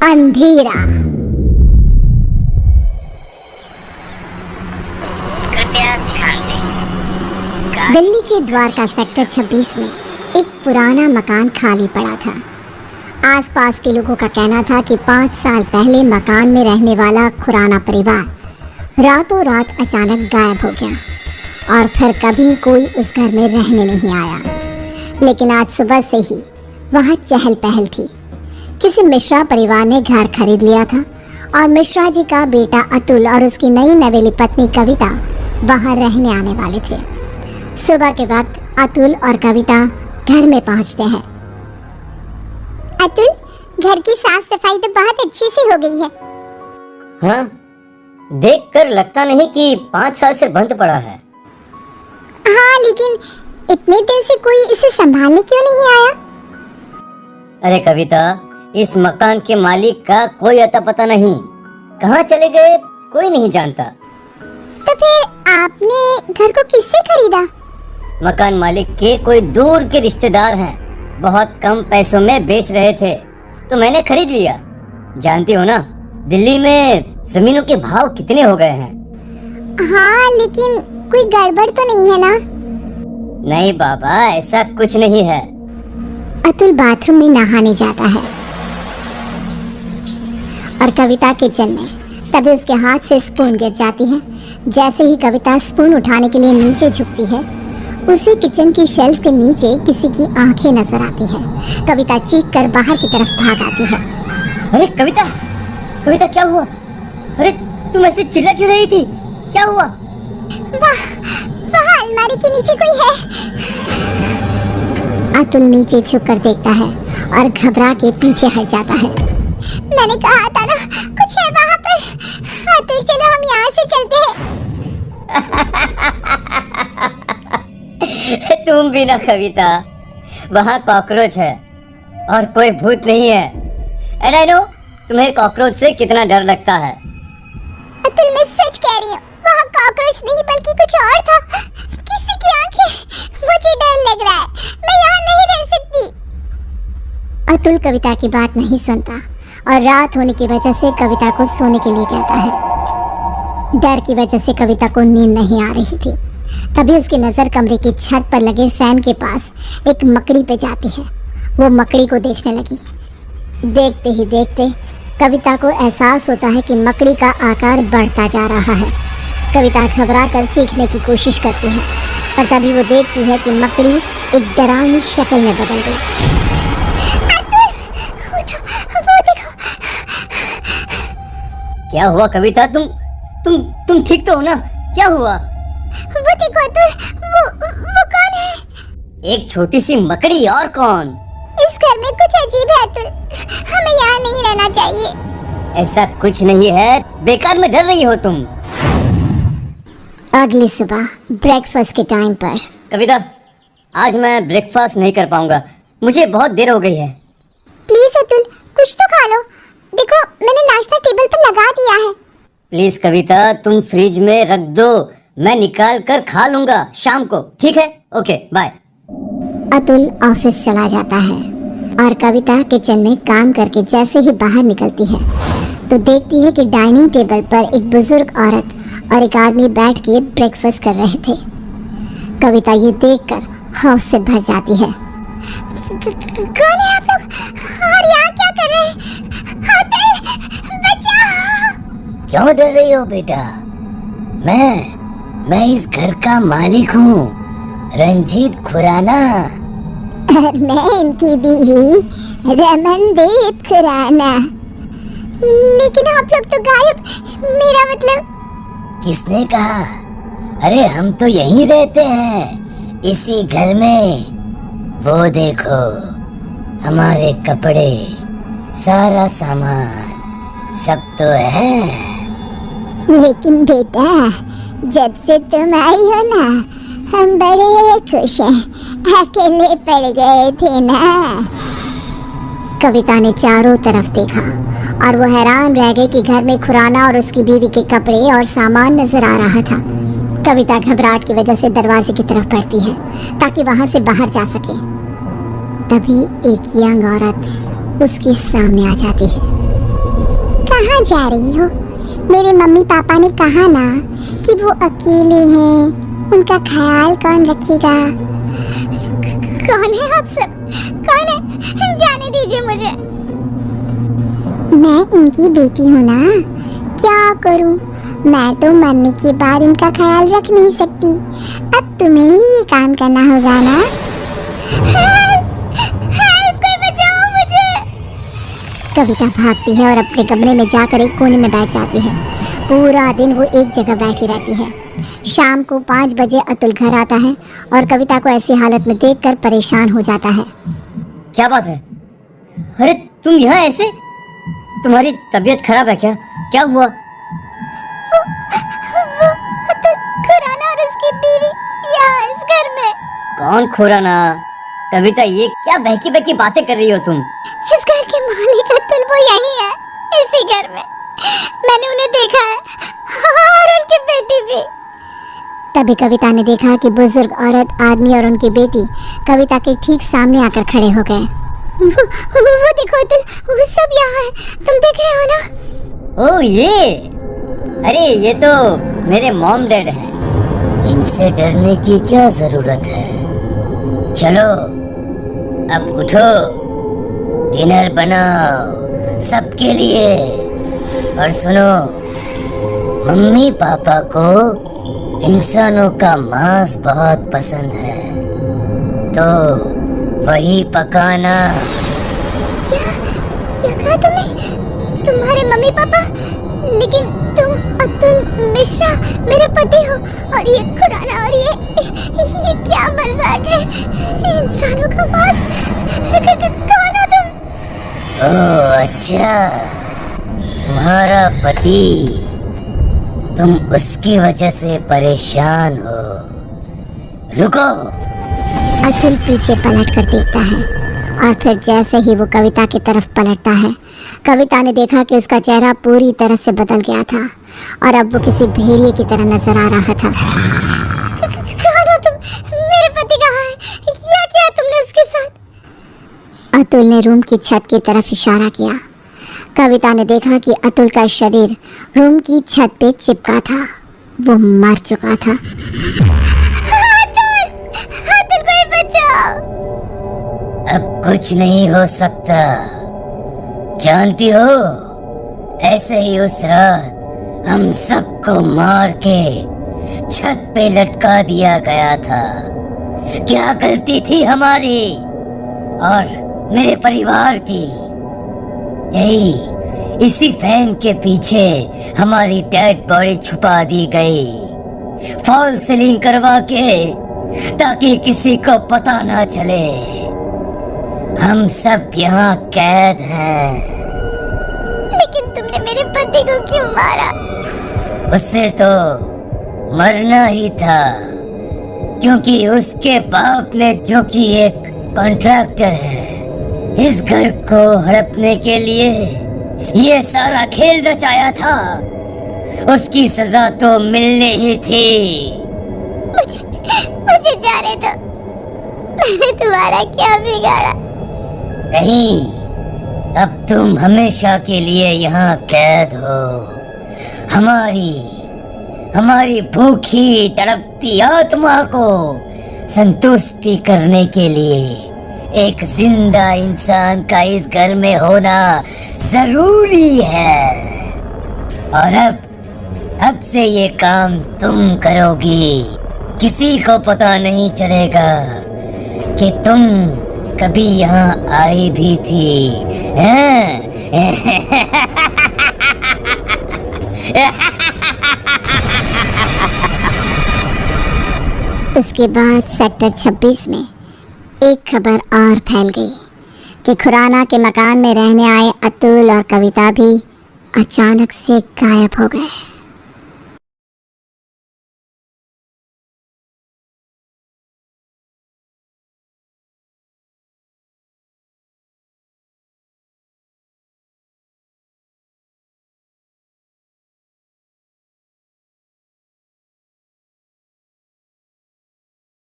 अंधेरा। दिल्ली के द्वारका सेक्टर 26 में एक पुराना मकान खाली पड़ा था। आसपास के लोगों का कहना था कि 5 साल पहले मकान में रहने वाला खुराना परिवार रातों रात अचानक गायब हो गया और फिर कभी कोई उस घर में रहने नहीं आया। लेकिन आज सुबह से ही वहाँ चहल पहल थी। किसी मिश्रा परिवार ने घर खरीद लिया था और मिश्रा जी का बेटा अतुल और उसकी नई नवेली पत्नी कविता वहाँ रहने आने वाले थे। सुबह के वक्त अतुल और कविता घर में पहुँचते हैं। अतुल, घर की साफ सफाई तो बहुत अच्छी सी हो गई है। हाँ, देखकर लगता नहीं कि 5 साल से बंद पड़ा है। हाँ, लेकिन इतने दिन से कोई इसे संभालने क्यों नहीं आया? अरे कविता, इस मकान के मालिक का कोई अता पता नहीं, कहाँ चले गए कोई नहीं जानता। तो फिर आपने घर को किससे खरीदा? मकान मालिक के कोई दूर के रिश्तेदार हैं, बहुत कम पैसों में बेच रहे थे तो मैंने खरीद लिया। जानती हो ना, दिल्ली में जमीनों के भाव कितने हो गए हैं। हाँ, लेकिन कोई गड़बड़ तो नहीं है ना? नहीं बाबा, ऐसा कुछ नहीं है। अतुल बाथरूम में नहाने जाता है और कविता किचन में। तभी उसके हाथ से स्पून गिर जाती है। जैसे ही कविता स्पून उठाने के लिए नीचे झुकती है, उसे किचन की शेल्फ के नीचे किसी की आंखें नजर आती हैं। कविता चीख कर बाहर की तरफ भाग आती है। अरे कविता, कविता क्या हुआ? अरे तुम ऐसे चिल्ला क्यों रही थी? क्या हुआ? वहाँ अलमारी के नीचे कोई है। अतुल नीचे झुककर देखता है और घबरा के पीछे हट जाता है। मैंने कहा था ना, कुछ है वहाँ पर। अतुल, चलो हम यहाँ से चलते हैं। तुम भी ना कविता, वहाँ कॉकरोच है और कोई भूत नहीं है। एंड आई नो तुम्हें कॉकरोच से कितना डर लगता है। अतुल, मैं सच कह रही हूँ, वहाँ कॉकरोच नहीं बल्कि कुछ और था। किसी की आंखें। मुझे डर लग रहा है, मैं यहाँ नहीं रह सकती। अतुल कविता की बात नहीं सुनता और रात होने की वजह से कविता को सोने के लिए कहता है। डर की वजह से कविता को नींद नहीं आ रही थी। तभी उसकी नज़र कमरे की छत पर लगे फैन के पास एक मकड़ी पे जाती है। वो मकड़ी को देखने लगी। देखते ही देखते कविता को एहसास होता है कि मकड़ी का आकार बढ़ता जा रहा है। कविता घबरा कर चीखने की कोशिश करती है, पर तभी वो देखती है कि मकड़ी एक डरावनी शक्ल में बदल गई। क्या हुआ कविता? तुम ठीक तो हो ना? क्या हुआ? वो देखो अतुल, वो कौन है? एक छोटी सी मकड़ी, और कौन? इस घर में कुछ अजीब है अतुल, हमें यहाँ नहीं रहना चाहिए। ऐसा कुछ नहीं है, बेकार में डर रही हो तुम। अगली सुबह ब्रेकफास्ट के टाइम पर। कविता, आज मैं ब्रेकफास्ट नहीं कर पाऊंगा, मुझे बहुत देर हो गई है। प्लीज अतुल, कुछ तो खा लो। देखो, मैंने नाश्ता टेबल पर लगा दिया है। प्लीज कविता, तुम फ्रिज में रख दो, मैं निकाल कर खा लूंगा शाम को, ठीक है? Okay, bye. अतुल ऑफिस चला जाता है और कविता किचन में काम करके जैसे ही बाहर निकलती है तो देखती है कि डाइनिंग टेबल पर एक बुजुर्ग औरत और एक आदमी बैठ के ब्रेकफास्ट कर रहे थे। कविता ये देखकर खौफ से भर जाती है। कौन है आप लोग और यहाँ क्या कर रहे हैं? बचाओ! क्यों डर रही हो बेटा? मैं इस घर का मालिक हूँ, रंजीत खुराना। और मैं इनकी बीवी रमनदीप खुराना। लेकिन आप लोग तो गायब। मेरा मतलब? किसने कहा? अरे हम तो यहीं रहते हैं, इसी घर में। वो देखो, हमारे कपड़े, सारा सामान सब तो है। लेकिन बेटा, जब से तुम आई हो ना, हम बड़े खुश हैं। अकेले पड़ गए थे ना। कविता ने चारों तरफ देखा और वो हैरान रह गई कि घर में खुराना और उसकी बीवी के कपड़े और सामान नजर आ रहा था। कविता घबराहट की वजह से दरवाजे की तरफ बढ़ती है ताकि वहां से बाहर जा सके। तभी एक यंग औरत उसके सामने आ जाती है। कहाँ जा रही हो? मेरे मम्मी पापा ने कहा ना कि वो अकेले हैं, उनका ख्याल कौन रखेगा? कौन है आप सब? कौन है? जाने दीजिए मुझे। मैं इनकी बेटी हूँ ना, क्या करूँ? मैं तो मरने के बाद इनका ख्याल रख नहीं सकती। अब तुम्हें ही ये काम करना होगा ना। हेल्प, कोई बचाओ मुझे। कविता भागती है और अपने कमरे में जाकर एक कोने में बैठ जाती है। पूरा दिन वो एक जगह बैठी रहती है। शाम को 5 बजे अतुल घर आता है और कविता को ऐसी हालत में देखकर परेशान हो जाता है। क्या बात है? अरे तुम यहाँ ऐसे? तुम्हारी तबीयत खराब है क्या? क्या हुआ? वो अतुल खुराना और उसकी बीवी यहाँ इस घर में। कौन खुराना? कविता, ये क्या बहकी बहकी बातें कर रही हो तुम? इस घर के मालिक अतुल वो यही है, इसी घर में। मैंने उन्हें देखा है और उनकी बेटी भी। तभी कविता ने देखा कि बुजुर्ग औरत, आदमी और उनकी बेटी कविता के ठीक सामने आकर खड़े हो गए। वो देखो अतुल, वो सब यहाँ है, तुम देख रहे हो ना? ओह ये, अरे ये तो मेरे मॉम डैड हैं। इनसे डरने की क्या जरूरत है? चलो अब उठो, डिनर बनाओ सबके लिए। और सुनो, मम्मी पापा को इंसानों का मांस बहुत पसंद है, तो वही पकाना। क्या कहा तुमने? तुम्हारे मम्मी पापा? लेकिन तुम अतुल मिश्रा मेरे पति हो, और ये खुराना, और ये क्या मजाक है? इंसानों का मांस? कौन हो तुम? ओह अच्छा, तुम्हारा पति। तुम उसकी वजह से परेशान हो। रुको। अतुल पीछे पलट कर देखता है और फिर जैसे ही वो कविता की तरफ पलटता है, कविता ने देखा कि उसका चेहरा पूरी तरह से बदल गया था और अब वो किसी भेड़िए की तरह नजर आ रहा था। कौन हो तुम? मेरे पति कहाँ है? क्या किया तुमने उसके साथ? अतुल ने रूम की छत की तरफ इशारा किया। कविता ने देखा कि अतुल का शरीर रूम की छत पे चिपका था। वो मर चुका था। अतुल कोई बचाओ। अब कुछ नहीं हो सकता। जानती हो, ऐसे ही उस रात हम सबको मार के छत पे लटका दिया गया था। क्या गलती थी हमारी और मेरे परिवार की? यही इसी फैन के पीछे हमारी डेड बॉडी छुपा दी गई, फॉल सीलिंग करवा के, ताकि किसी को पता ना चले। हम सब यहाँ कैद हैं। लेकिन तुमने मेरे पति को क्यों मारा? उससे तो मरना ही था, क्योंकि उसके बाप ने, जो कि एक कॉन्ट्रैक्टर है, इस घर को हड़पने के लिए ये सारा खेल रचाया था। उसकी सजा तो मिलनी ही थी। मुझे जाने दो। मैंने तुम्हारा क्या बिगाड़ा? नहीं, अब तुम हमेशा के लिए यहाँ कैद हो। हमारी भूखी तड़पती आत्मा को संतुष्टि करने के लिए एक जिंदा इंसान का इस घर में होना जरूरी है। और अब से ये काम तुम करोगी। किसी को पता नहीं चलेगा कि तुम कभी यहाँ आई भी थी। उसके बाद सेक्टर 26 में एक खबर और फैल गई कि खुराना के मकान में रहने आए अतुल और कविता भी अचानक से गायब हो गए।